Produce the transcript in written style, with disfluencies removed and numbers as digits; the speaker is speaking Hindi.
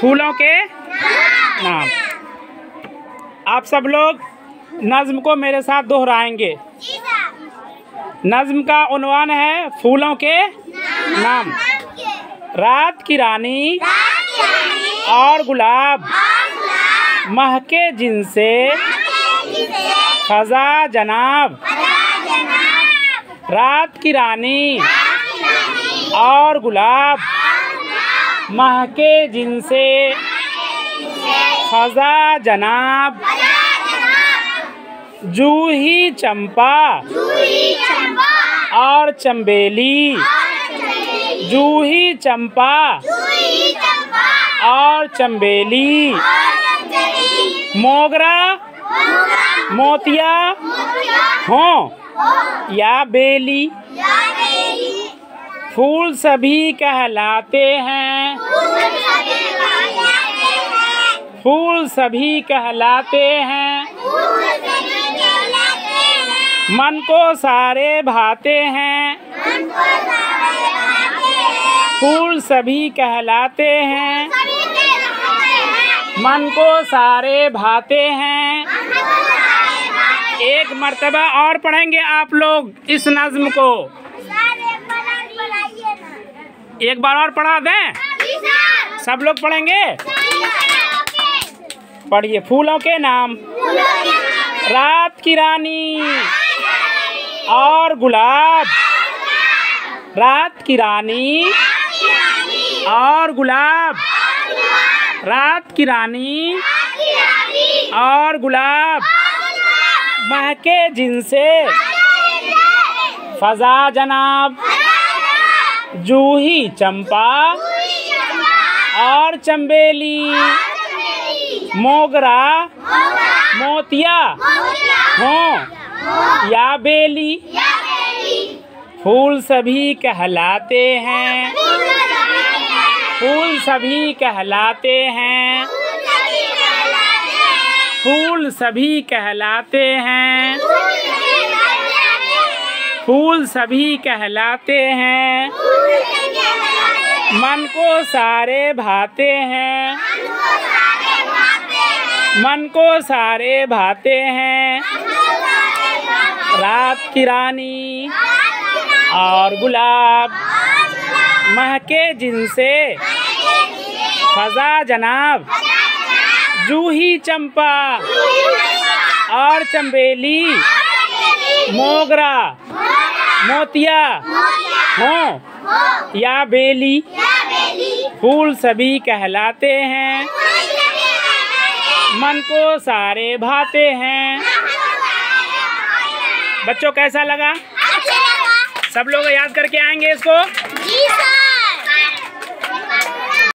फूलों के नाम। आप सब लोग नज्म को मेरे साथ दोहराएंगे। नज्म का उन्वान है फूलों के नाम। रात की रानी और गुलाब महके जिनसे खजा जनाब। रात की रानी और गुलाब महके जिनसे खजा जनाब। जूही चंपा और चंबेली। जूही चंपा और चंबेली। मोगरा मोतिया हों या बेली। फूल सभी कहलाते हैं। फूल सभी कहलाते हैं। मन को सारे भाते हैं। फूल सभी कहलाते हैं। मन को सारे भाते हैं। एक मर्तबा और पढ़ेंगे आप लोग इस नज्म को। एक बार और पढ़ा दें? सब लोग पढ़ेंगे? पढ़िए। फूलों के नाम। रात की रानी और गुलाब। रात की रानी और गुलाब। रात की रानी और गुलाब महके जिनसे फजा जनाब। जूही चंपा और चंबेली। मोगरा मोतिया हों या बेली। फूल सभी कहलाते हैं। फूल सभी कहलाते हैं। फूल सभी कहलाते हैं। फूल सभी कहलाते हैं। मन को सारे भाते हैं। मन को सारे भाते हैं। रात की रानी और गुलाब महके जिनसे खजा जनाब। जूही चंपा और चंबेली। मोगरा मोतिया हों या बेली। फूल सभी कहलाते हैं। मन को सारे भाते हैं। बच्चों कैसा लगा? सब लोग याद करके आएंगे इसको?